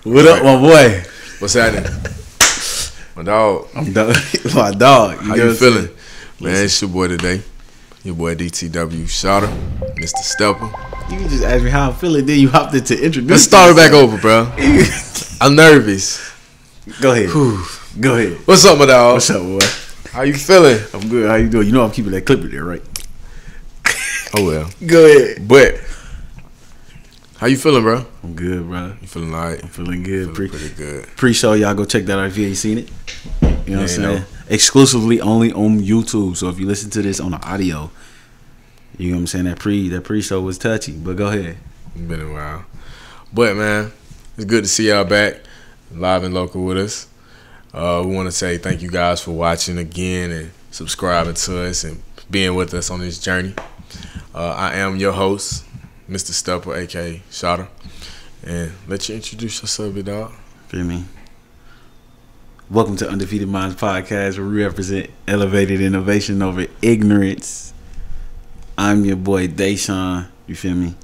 What up, my boy? What's happening? My dog. My dog. How you feeling? Man, it's your boy today. Your boy DTW Shotter, Mr. Stepper. You can just ask me how I'm feeling, then you hopped in to introduce. Let's start it back over, bro. I'm nervous. Go ahead. Go ahead. What's up, my dog? What's up, boy? How you feeling? I'm good. How you doing? You know I'm keeping that clipper there, right? Oh, well. Go ahead. But, how you feeling, bro? I'm good, bro. You feeling all right? I'm feeling good. Pretty good. Pre-show, y'all go check that out if you ain't seen it. You know what I'm saying? Know. Exclusively only on YouTube. So if you listen to this on the audio, you know what I'm saying? That pre-show was touchy. But go ahead. It's been a while. But, man, it's good to see y'all back live and local with us. We want to say thank you guys for watching again and subscribing to us and being with us on this journey. I am your host, Mr. Stepper, a.k.a. Shotter. And let you introduce yourself, big dog. Feel me? Welcome to UndefeatedMindz podcast, where we represent elevated innovation over ignorance. I'm your boy, Deshaun. You feel me?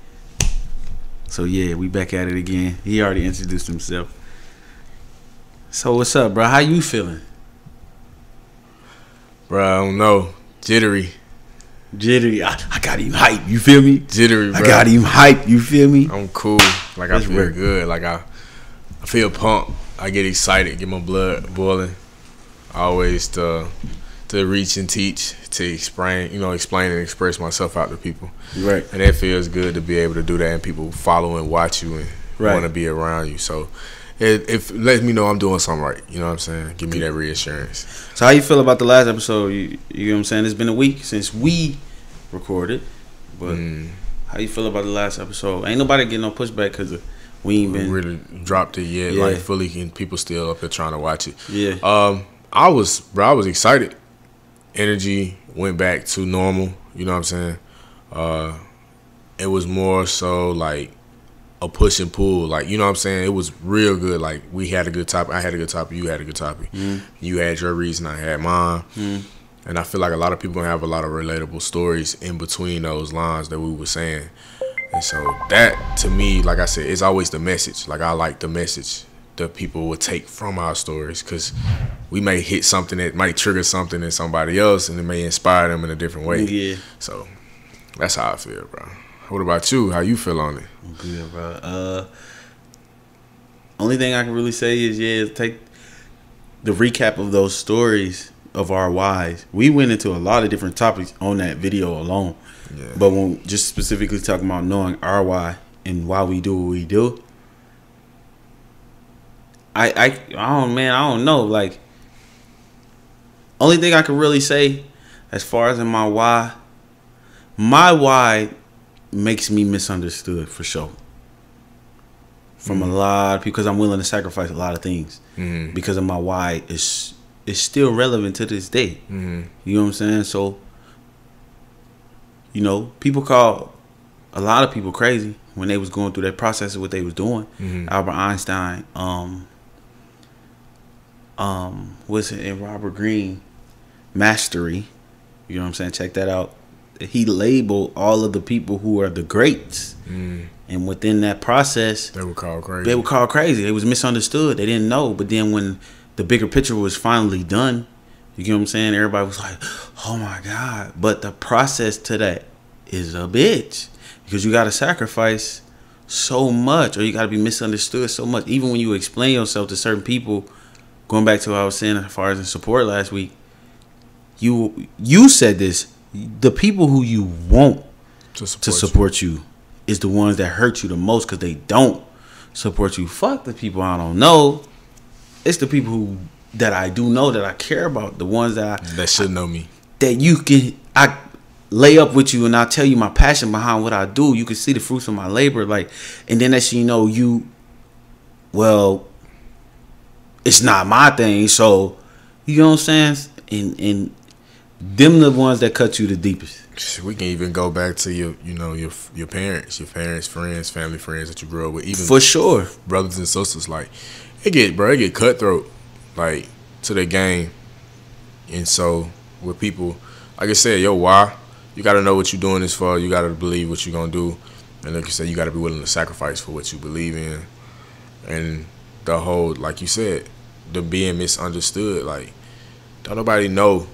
So, yeah, we back at it again. He already introduced himself. So, what's up, bro? How you feeling? Bro, I don't know. Jittery. I got him hype. You feel me? Jittery, bro. I got him hype. You feel me? I'm cool. Like, I feel good. Like, I feel pumped. I get excited, get my blood boiling. Always to reach and teach, to explain and express myself out to people. Right. And it feels good to be able to do that, and people follow and watch you and right. want to be around you. So it lets me know I'm doing something right. You know what I'm saying? Give me that reassurance. So how you feel about the last episode? You know what I'm saying? It's been a week since we recorded. But how you feel about the last episode? Ain't nobody getting no pushback because we ain't been really dropped it yet, like fully, and people still up here trying to watch it. Yeah. I was excited. Energy went back to normal. You know what I'm saying? It was more so like a push and pull. Like, you know what I'm saying? It was real good. Like, we had a good topic. I had a good topic. You had a good topic. You had your reason. I had mine. And I feel like a lot of people gonna have a lot of relatable stories in between those lines that we were saying. And so that, to me, like I said, is always the message. Like, I like the message that people would take from our stories, because we may hit something that might trigger something in somebody else, and it may inspire them in a different way. Yeah. So that's how I feel, bro. What about you? How you feel on it? I'm good, bro. Only thing I can really say is, take the recap of those stories of our whys. We went into a lot of different topics on that video alone. Yeah. But when just specifically talking about knowing our why and why we do what we do, I don't know. Like, only thing I can really say as far as in my why makes me misunderstood for sure. From a lot of people, because I'm willing to sacrifice a lot of things because of my why is still relevant to this day. You know what I'm saying? So, you know, people call a lot of people crazy when they was going through that process of what they was doing. Albert Einstein, what's it, and Robert Greene, Mastery. You know what I'm saying? Check that out. He labeled all of the people who are the greats. And within that process, they were called crazy. They was misunderstood. They didn't know. But then when the bigger picture was finally done, you get what I'm saying? Everybody was like, oh my God. But the process to that is a bitch, because you got to sacrifice so much, or you got to be misunderstood so much. Even when you explain yourself to certain people, going back to what I was saying as far as in support last week, you said this, the people who you want to support you is the ones that hurt you the most, because they don't support you. Fuck the people I don't know. It's the people that I do know, that I care about, the ones that should know me, that I lay up with you, and I tell you my passion behind what I do. You can see the fruits of my labor, like, and then that's, you know, well, it's not my thing, so you know what I'm saying. And them the ones that cut you the deepest. We can even go back to your parents, friends, family friends that you grew up with, even for sure, brothers and sisters. Like, it get cutthroat, like, to the game. And so with people, like I said, why? You got to know what you're doing this for. You got to believe what you're going to do. And like you said, you got to be willing to sacrifice for what you believe in. And the whole, like you said, the being misunderstood. Like, don't nobody know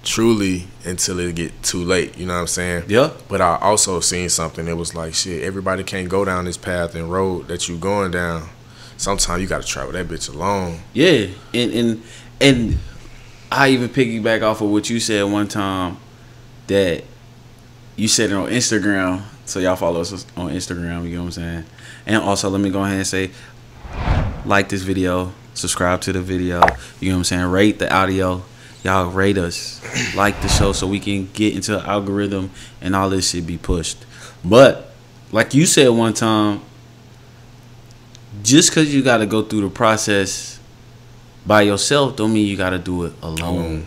truly until it get too late. You know what I'm saying? Yeah. But I also seen something that was like, shit, everybody can't go down this path and road that you going down. Sometimes you got to travel that bitch alone. Yeah, and I even piggyback off of what you said one time, that you said it on Instagram. So y'all follow us on Instagram, you know what I'm saying? And also, let me go ahead and say, like this video, subscribe to the video, you know what I'm saying? Rate the audio. Y'all rate us, like the show, so we can get into the algorithm and all this shit be pushed. But like you said one time, just because you got to go through the process by yourself don't mean you got to do it alone.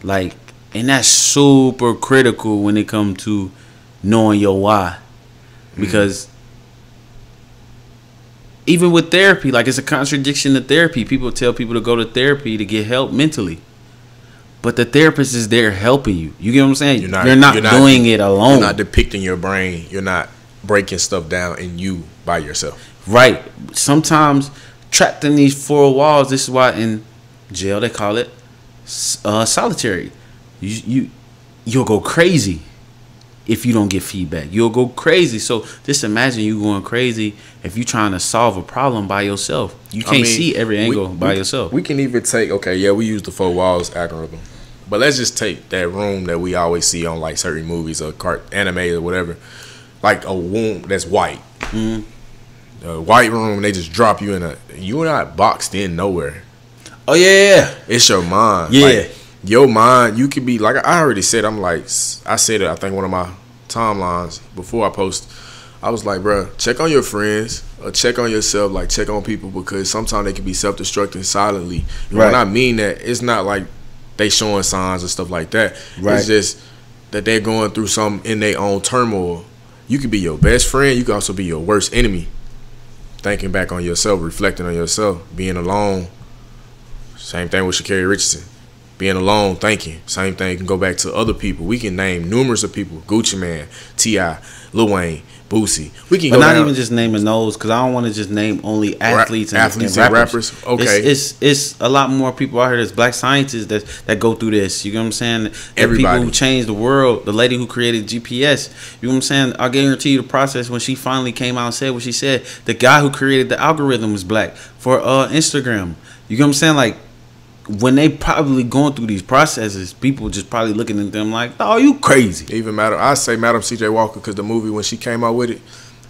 Like, and that's super critical when it comes to knowing your why. Because even with therapy, like, it's a contradiction to therapy. People tell people to go to therapy to get help mentally, but the therapist is there helping you. You get what I'm saying? You're not doing it alone. You're not depicting your brain. You're not breaking stuff down in you by yourself. Right. Sometimes trapped in these four walls. This is why in jail they call it solitary. You'll go crazy if you don't get feedback. You'll go crazy. So just imagine you going crazy if you're trying to solve a problem by yourself. You can't see every angle by yourself. We can even take, okay, yeah, we use the four walls algorithm, but let's just take that room that we always see on like certain movies or anime or whatever, like a room that's white. A white room, they just drop you in you're not boxed in nowhere. Oh yeah. It's your mind. Yeah. Like, your mind, you could be like, I already said, I said it, I think one of my timelines before I post, I was like, bro, check on your friends or check on yourself, like check on people, because sometimes they can be self-destructing silently. And when I mean that, it's not like they showing signs and stuff like that. Right. It's just that they're going through something in their own turmoil. You could be your best friend, you could also be your worst enemy. Thinking back on yourself, reflecting on yourself, being alone. Same thing with Sha'Carri Richardson. Being alone, thinking. Same thing can go back to other people. We can name numerous of people. Gucci Mane, T.I., Lil Wayne, Boosie. We can go not even just naming those, because I don't want to just name only athletes and rappers. Okay. It's a lot more people out here. There's black scientists that go through this. You know what I'm saying? Everybody. People who changed the world. The lady who created GPS. You know what I'm saying? I'll guarantee you the process when she finally came out and said what she said. The guy who created the algorithm was black for Instagram. You know what I'm saying? Like, when they probably going through these processes, people just probably looking at them like, "Oh, you crazy." Even I say Madam C.J. Walker, because the movie when she came out with it,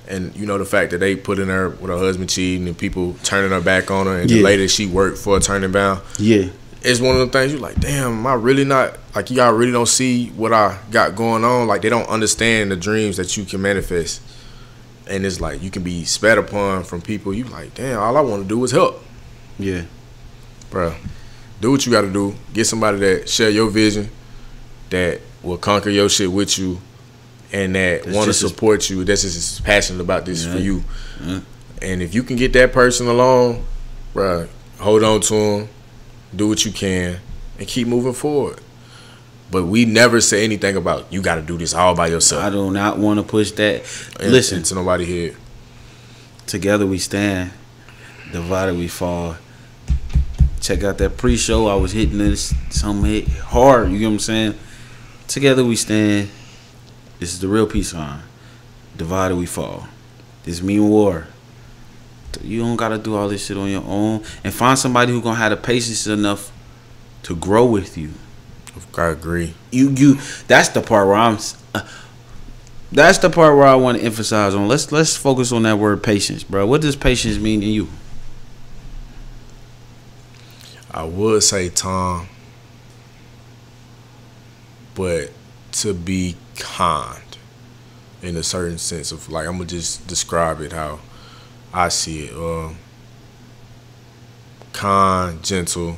and you know the fact that they put in her with her husband cheating and people turning her back on her, and the lady she worked for turning down. Yeah, it's one of the things you're like, damn, am I really not like, y'all really don't see what I got going on? Like, they don't understand the dreams that you can manifest, and it's like you can be spat upon from people. You like, damn, all I want to do is help. Yeah, bro. Do what you got to do. Get somebody that share your vision, that will conquer your shit with you, and that want to support you. That's just as passionate about this for you. And if you can get that person along, bro, hold on to them, do what you can, and keep moving forward. But we never say anything about you got to do this all by yourself. I do not want to push that. Listen to nobody here. Together we stand, divided we fall. Check out that pre-show. I was hitting this something hard. You know what I'm saying? Together we stand. This is the real peace sign. Divided we fall. This mean war. You don't gotta do all this shit on your own. And find somebody who's gonna have the patience enough to grow with you. I agree. You. That's the part where that's the part where I want to emphasize on. Let's focus on that word patience, bro. What does patience mean to you? I would say Tom, but to be kind in a certain sense of, like, I'm gonna just describe it how I see it. Kind, gentle,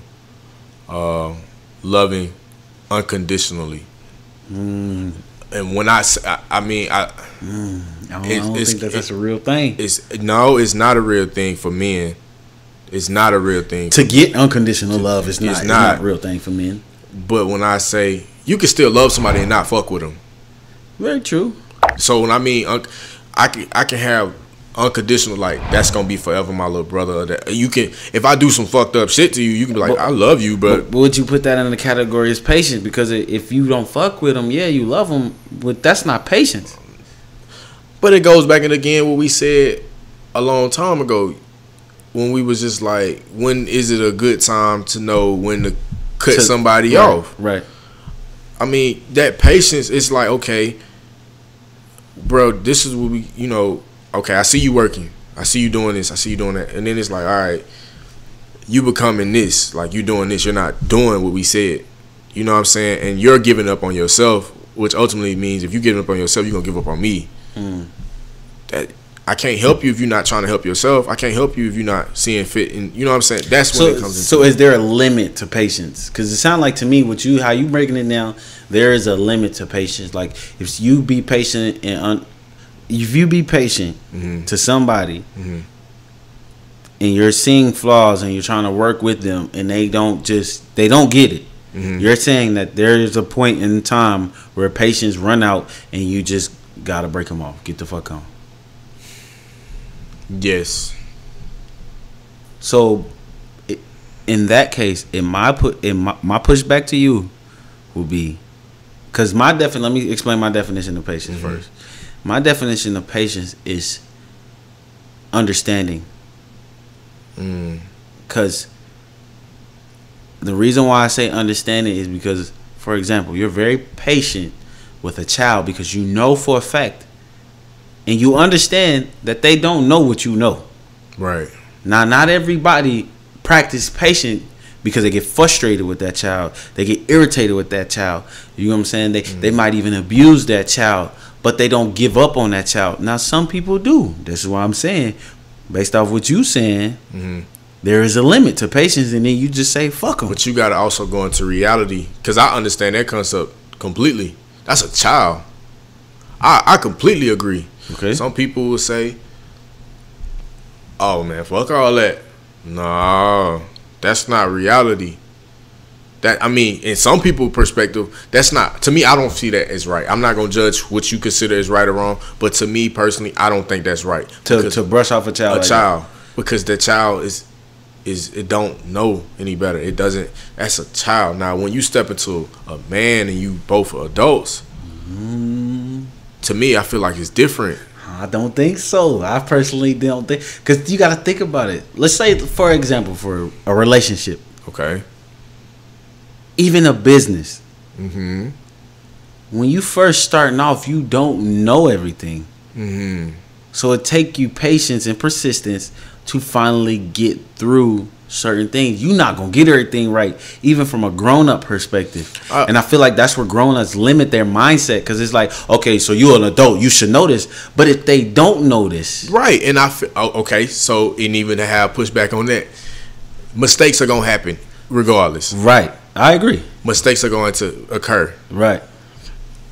loving, unconditionally. And when I say, I mean, I don't think that's a real thing. It's not a real thing for men. It's not a real thing. To get unconditional love is not a real thing for men. But when I say you can still love somebody and not fuck with them. Very true. So when I mean I can have unconditional, like that's gonna be forever my little brother. Or that you can, if I do some fucked up shit to you, you can be like, I love you, but would you put that in the category as patience? Because if you don't fuck with them, yeah, you love them, but that's not patience. But it goes back and again what we said a long time ago when we was just like, when is it a good time to know when to cut somebody off? Right. I mean, that patience, it's like, okay, bro, this is what we, you know, okay, I see you working. I see you doing this. I see you doing that. And then it's like, all right, you becoming this. Like, you doing this. You're not doing what we said. You know what I'm saying? And you're giving up on yourself, which ultimately means if you're giving up on yourself, you're going to give up on me. That I can't help you if you're not trying to help yourself. I can't help you if you're not seeing fit. And you know what I'm saying? That's when it comes into. So is there a limit to patience? Because it sounds like to me, how you breaking it down, there is a limit to patience. Like, if you be patient if you be patient to somebody and you're seeing flaws and you're trying to work with them and they don't get it. You're saying that there is a point in time where patience run out and you just gotta break them off. Get the fuck on. Yes. So in that case, my pushback to you would be, because let me explain my definition of patience first. My definition of patience is understanding. Because the reason why I say understanding is because, for example, you're very patient with a child because you know for a fact and you understand that they don't know what you know. Right. Now, not everybody practice patience because they get frustrated with that child. They get irritated with that child. You know what I'm saying? They might even abuse that child, but they don't give up on that child. Now, some people do. This is what I'm saying. Based off what you saying, there is a limit to patience, and then you just say, fuck them. But you got to also go into reality, because I understand that concept completely. That's a child. I completely agree. Okay. Some people will say, oh, man, fuck all that. No, that's not reality. That, I mean, in some people's perspective, that's not, to me, I don't see that as right. I'm not going to judge what you consider as right or wrong, but to me personally, I don't think that's right. To brush off a child. Because the child is it don't know any better. It doesn't, that's a child. Now, when you step into a man and you both are adults, to me, I feel like it's different. I don't think so. I personally don't think, because you got to think about it. Let's say, for example, for a relationship. Okay. Even a business. When you first starting off, you don't know everything. So it take you patience and persistence to finally get through certain things. You're not gonna get everything right, even from a grown-up perspective. And I feel like that's where grown-ups limit their mindset, because it's like, okay, so you're an adult, you should know this. But if they don't know this, right? And I feel, okay, so and even to have pushback on that, mistakes are gonna happen regardless. Right. I agree. Mistakes are going to occur. Right.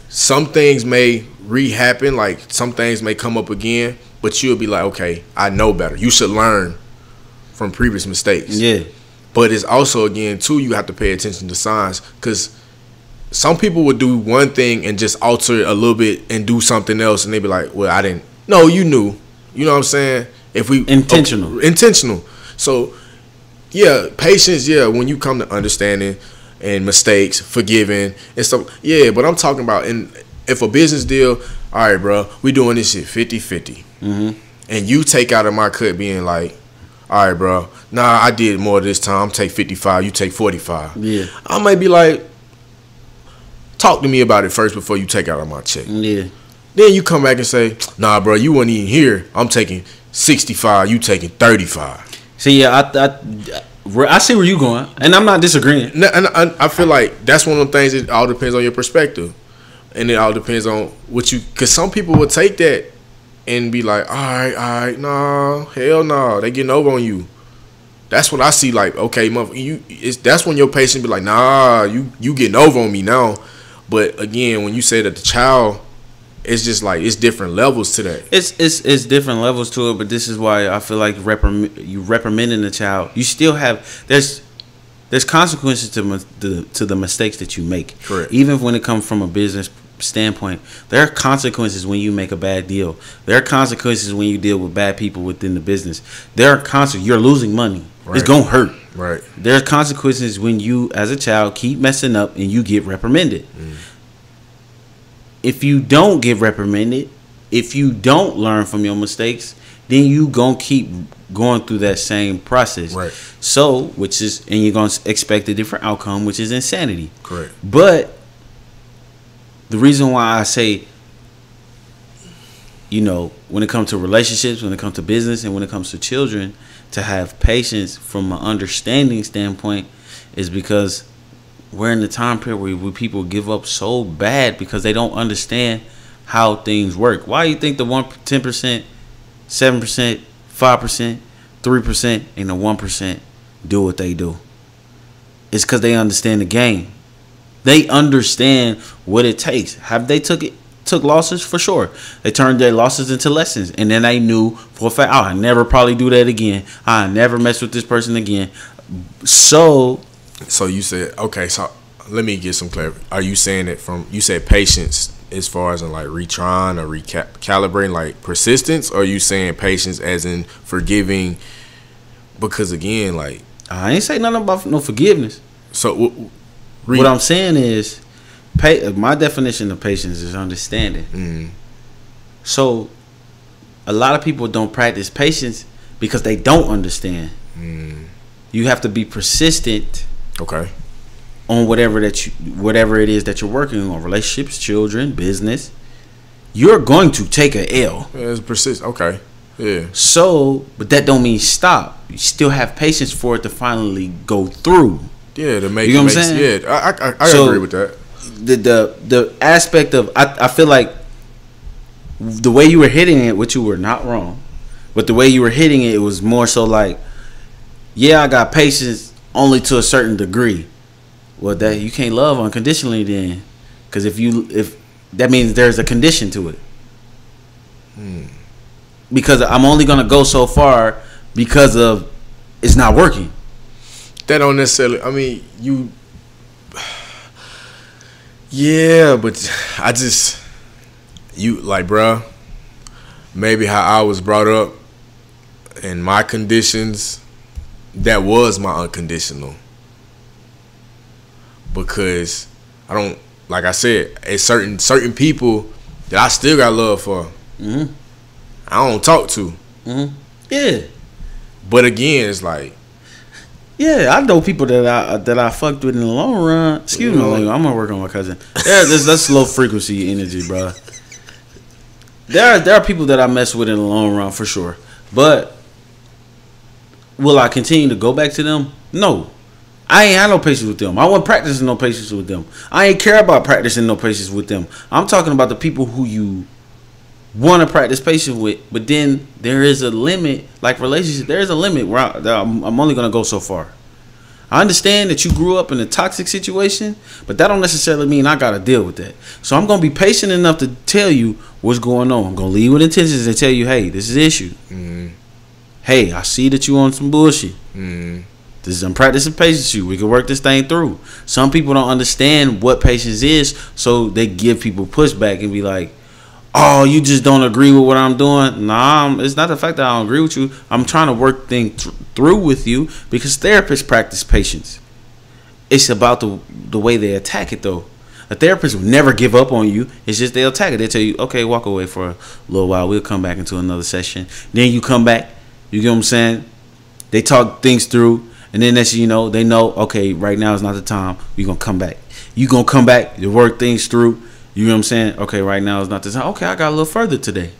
Some things may re-happen, like some things may come up again, but you'll be like, okay, I know better. You should learn from previous mistakes. Yeah. But it's also, again, too, you have to pay attention to signs, because some people would do one thing and just alter it a little bit and do something else, and they be like, well, I didn't. No, you knew. You know what I'm saying? If we intentional. Intentional. So, yeah, patience, yeah, when you come to understanding and mistakes, forgiving and stuff. Yeah, but I'm talking about if a business deal, all right, bro, we doing this shit 50-50. And you take out of my cut being like, all right, bro, nah, I did more this time. Take 55, you take 45. Yeah. I might be like, talk to me about it first before you take out of my check. Yeah. Then you come back and say, nah, bro, you weren't even here. I'm taking 65, you taking 35. See, yeah, I see where you going, and I'm not disagreeing. And I feel like that's one of the things. It all depends on your perspective, and it all depends on what you. Because some people will take that and be like, all right, no, hell no, they getting over on you. That's what I see. Like, okay, that's when your patient be like, nah, you getting over on me now. But again, when you say that the child, it's just like it's different levels to that. It's different levels to it, but this is why I feel like you reprimanding the child. You still have there's consequences to the mistakes that you make. Correct. Even when it comes from a business standpoint, there are consequences when you make a bad deal. There are consequences when you deal with bad people within the business. There are consequences. You're losing money. Right. It's gonna hurt. Right. There are consequences when you, as a child, keep messing up and you get reprimanded. If you don't get reprimanded, if you don't learn from your mistakes, then you gonna keep going through that same process. Right. So, and you're gonna expect a different outcome, which is insanity. Correct. But the reason why I say, you know, when it comes to relationships, when it comes to business, and when it comes to children, to have patience from an understanding standpoint is because we're in the time period where people give up so bad because they don't understand how things work. Why do you think the 10%, 7%, 5%, 3%, and the 1% do what they do? It's because they understand the game. They understand what it takes. Have they took losses? For sure. They turned their losses into lessons. And then they knew for a fact, I never probably do that again. I never mess with this person again. So you said, okay, so let me get some clarity. Are you saying it you said patience as far as in like retrying or recalibrating, like persistence? Or are you saying patience as in forgiving? Because again, like, I ain't say nothing about no forgiveness. So what I'm saying is, my definition of patience is understanding. So a lot of people don't practice patience because they don't understand. You have to be persistent. Okay. On whatever it is that you're working on, relationships, children, business, you're going to take a L. Yeah, it's persistent. Okay. Yeah. So, but that don't mean stop. You still have patience for it to finally go through. Yeah, to make, you know what I'm saying? Yeah, I agree with that. The aspect of I feel like the way you were hitting it, which you were not wrong, but the way you were hitting it was more so like, yeah, I got patience only to a certain degree. Well, that you can't love unconditionally then, because if that means there's a condition to it. Because I'm only gonna go so far because of it's not working. That don't necessarily. I mean, you. Yeah, but you like, bruh, maybe how I was brought up and my conditions, that was my unconditional. Because I don't, like I said, it's certain people that I still got love for. I don't talk to. Yeah. But again, it's like, yeah, I know people that I fucked with in the long run. Excuse me, I'm gonna work on my cousin. That's low frequency energy, bro. There are people that I mess with in the long run for sure. But will I continue to go back to them? No. I ain't had no patience with them. I wasn't practicing no patience with them. I ain't care about practicing no patience with them. I'm talking about the people who you want to practice patience with, but then there is a limit, like relationship. There is a limit where I'm only gonna go so far. I understand that you grew up in a toxic situation, but that don't necessarily mean I gotta deal with that. So I'm gonna be patient enough to tell you what's going on. I'm gonna lead with intentions and tell you, hey, this is the issue. Hey, I see that you on some bullshit. I'm practicing patience with you. We can work this thing through. Some people don't understand what patience is, so they give people pushback and be like, oh, you just don't agree with what I'm doing. Nah, it's not the fact that I don't agree with you. I'm trying to work things through with you because therapists practice patience. It's about the way they attack it, though. A therapist will never give up on you. It's just they'll attack it. They'll tell you, okay, walk away for a little while. We'll come back into another session. Then you come back. You get what I'm saying? They talk things through. And then next thing you know, they know, okay, right now is not the time. We're going to come back. You're going to come back to work things through. You know what I'm saying? Okay, right now is not the time. Okay, I got a little further today.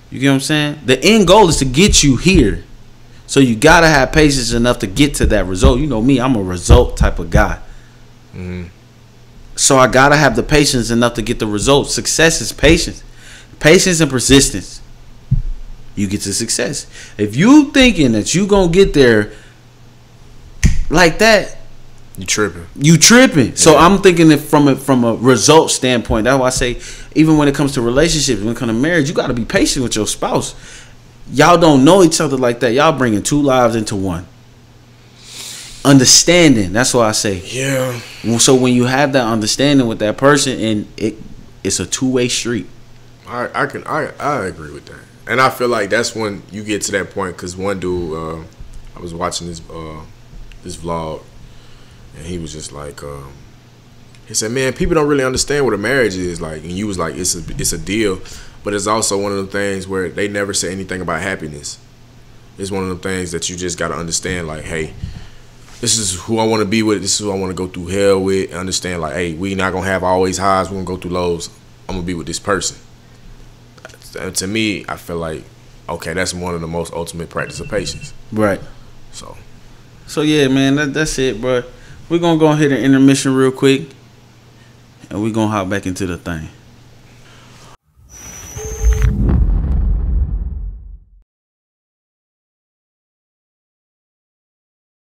You get what I'm saying? The end goal is to get you here. So you got to have patience enough to get to that result. You know me, I'm a result type of guy. So I got to have the patience enough to get the result. Success is patience. Patience and persistence. You get to success. If you thinking that you going to get there like that, you tripping. So yeah. I'm thinking that from a result standpoint. That's why I say, even when it comes to relationships, when it comes to marriage, you got to be patient with your spouse. Y'all don't know each other like that. Y'all bringing two lives into one. Understanding. That's why I say. Yeah. So when you have that understanding with that person, and it's a two-way street. I agree with that, and I feel like that's when you get to that point. Because one dude, I was watching this vlog, and he was just like, he said, "Man, people don't really understand what a marriage is like." And you was like, "It's a deal, but it's also one of the things where they never say anything about happiness. It's one of the things that you just got to understand. Like, hey, this is who I want to be with. This is who I want to go through hell with. And understand, like, hey, we not gonna have always highs. We're gonna go through lows. I'm gonna be with this person." And to me, I feel like, okay, that's one of the most ultimate practice of patience. Right. So yeah, man, that's it, bro. We're gonna go ahead and intermission real quick, and we're gonna hop back into the thing.